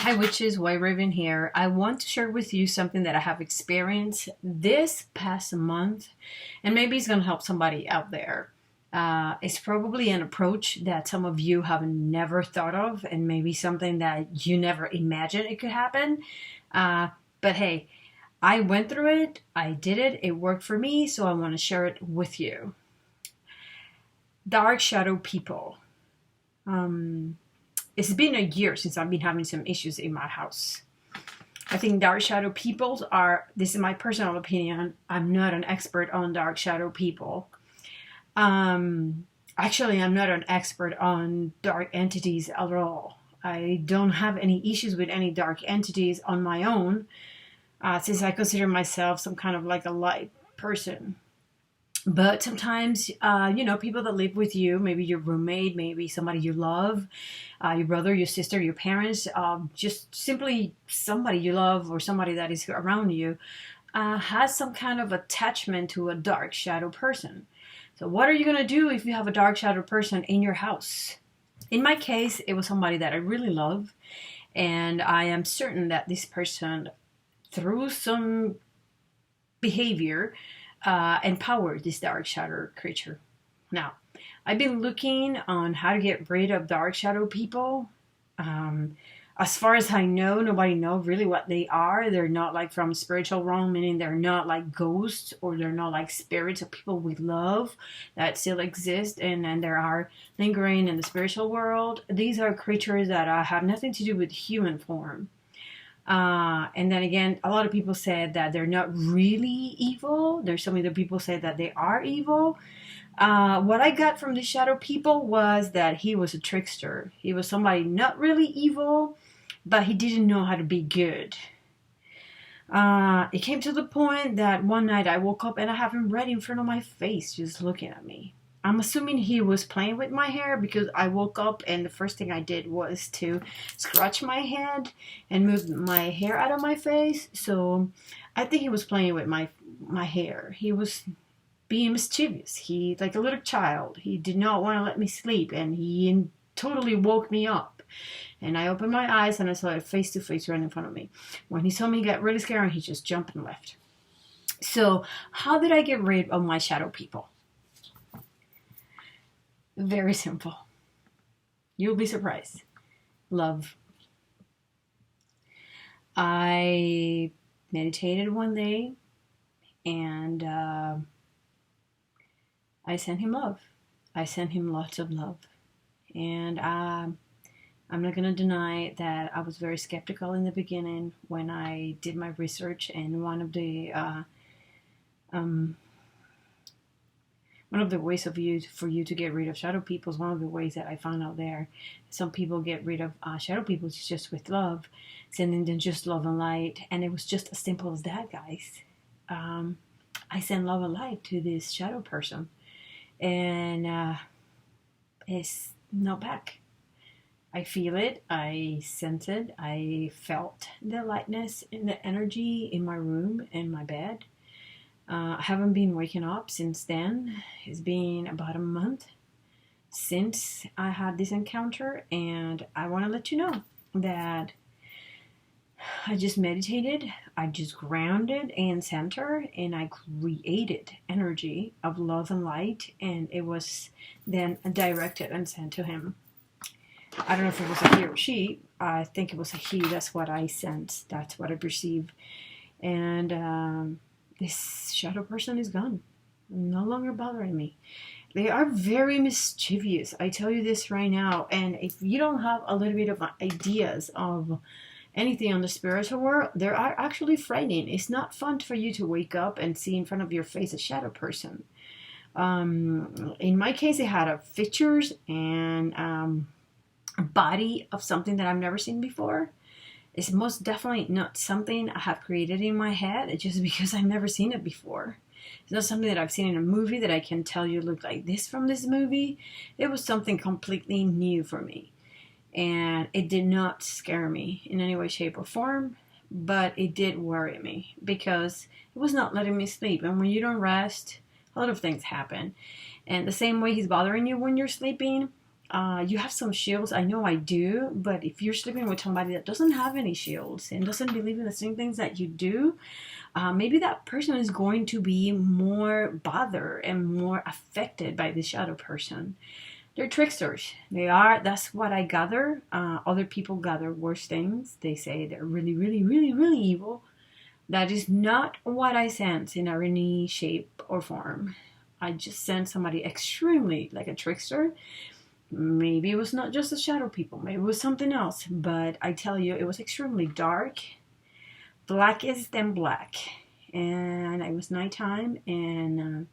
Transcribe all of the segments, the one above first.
Hi witches, WhiteRaven here. I want to share with you something that I have experienced this past month, and maybe it's going to help somebody out there. It's probably an approach that some of you have never thought of, and maybe something that you never imagined it could happen. But hey, I went through it, I did it, it worked for me, so I want to share it with you. Dark shadow people. It's been a year since I've been having some issues in my house. I think dark shadow people are, this is my personal opinion, I'm not an expert on dark shadow people. Actually, I'm not an expert on dark entities at all. I don't have any issues with any dark entities on my own, since I consider myself some kind of like a light person. But sometimes, people that live with you, maybe your roommate, maybe somebody you love, your brother, your sister, your parents, just simply somebody you love or somebody that is around you, has some kind of attachment to a dark shadow person. So what are you going to do if you have a dark shadow person in your house? In my case, it was somebody that I really love, and I am certain that this person, through some behavior, empowered this dark shadow creature. Now, I've been looking on how to get rid of dark shadow people. As far as I know, nobody knows really what they are. They're not like from spiritual realm, meaning they're not like ghosts, or they're not like spirits of people we love that still exist and there are lingering in the spiritual world. These are creatures that have nothing to do with human form. And then again, a lot of people said that they're not really evil. There's some other people say that they are evil. What I got from the shadow people was that he was a trickster. He was somebody not really evil, but he didn't know how to be good. It came to the point that one night I woke up and I have him right in front of my face, just looking at me. I'm assuming he was playing with my hair because I woke up and the first thing I did was to scratch my head and move my hair out of my face. So I think he was playing with my hair. He was being mischievous. He, like a little child, he did not want to let me sleep, and he totally woke me up. And I opened my eyes and I saw it face to face right in front of me. When he saw me get really scared, he just jumped and left. So how did I get rid of my shadow people? Very simple. You'll be surprised. Love. I meditated one day and I sent him love. I sent him lots of love. And I'm not going to deny that I was very skeptical in the beginning when I did my research, and one of the ways for you to get rid of shadow people is one of the ways that I found out there. Some people get rid of shadow people just with love, sending them just love and light. And it was just as simple as that, guys. I send love and light to this shadow person. And it's not back. I feel it. I sense it. I felt the lightness and the energy in my room and my bed. I haven't been waking up since then. It's been about a month since I had this encounter, and I want to let you know that I just meditated, I just grounded and centered, and I created energy of love and light, and it was then directed and sent to him. I don't know if it was a he or she. I think it was a he. That's what I sensed. That's what I perceived. And this shadow person is gone. No longer bothering me. They are very mischievous. I tell you this right now. And if you don't have a little bit of ideas of anything on the spiritual world, they are actually frightening. It's not fun for you to wake up and see in front of your face a shadow person. In my case, it had features and a body of something that I've never seen before. It's most definitely not something I have created in my head, just because I've never seen it before. It's not something that I've seen in a movie that I can tell you looked like this from this movie. It was something completely new for me. And it did not scare me in any way, shape, or form, but it did worry me because it was not letting me sleep. And when you don't rest, a lot of things happen. And the same way he's bothering you when you're sleeping, You have some shields. I know I do. But if you're sleeping with somebody that doesn't have any shields and doesn't believe in the same things that you do, maybe that person is going to be more bothered and more affected by the shadow person. They're tricksters. They are. That's what I gather. Other people gather worse things. They say they're really, really, really, really evil. That is not what I sense in any shape or form. I just sense somebody extremely like a trickster. Maybe it was not just the shadow people. Maybe it was something else. But I tell you, it was extremely dark. Blackest than black. And it was nighttime, and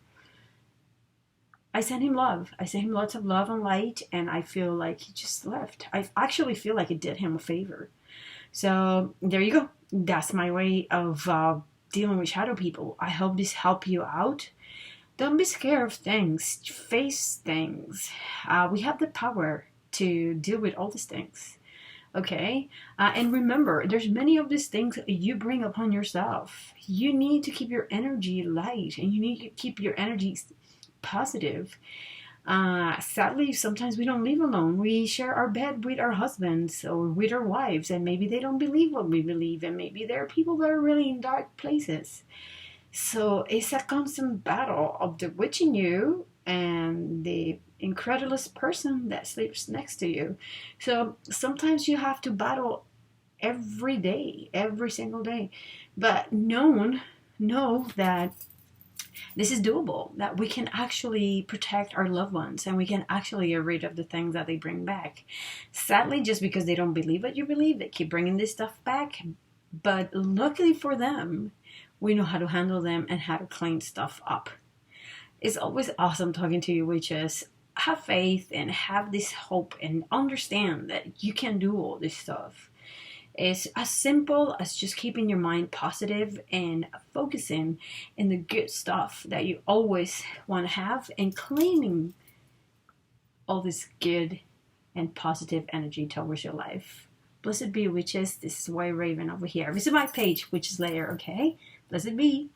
I sent him love. I sent him lots of love and light, and I feel like he just left. I actually feel like it did him a favor. So there you go. That's my way of dealing with shadow people. I hope this helped you out. Don't be scared of things. Face things. We have the power to deal with all these things. Okay? And remember, there's many of these things you bring upon yourself. You need to keep your energy light, and you need to keep your energy positive. Sadly, sometimes we don't live alone. We share our bed with our husbands or with our wives, and maybe they don't believe what we believe, and maybe there are people that are really in dark places. So it's a constant battle of the witch in you and the incredulous person that sleeps next to you. So sometimes you have to battle every day, every single day. But know that this is doable, that we can actually protect our loved ones and we can actually get rid of the things that they bring back. Sadly, just because they don't believe what you believe, they keep bringing this stuff back. But luckily for them, we know how to handle them and how to clean stuff up. It's always awesome talking to you, witches. Have faith and have this hope and understand that you can do all this stuff. It's as simple as just keeping your mind positive and focusing in the good stuff that you always want to have and claiming all this good and positive energy towards your life. Blessed be, witches. This is WhiteRaven over here. Visit my page, Witches Lair, okay? Blessed be.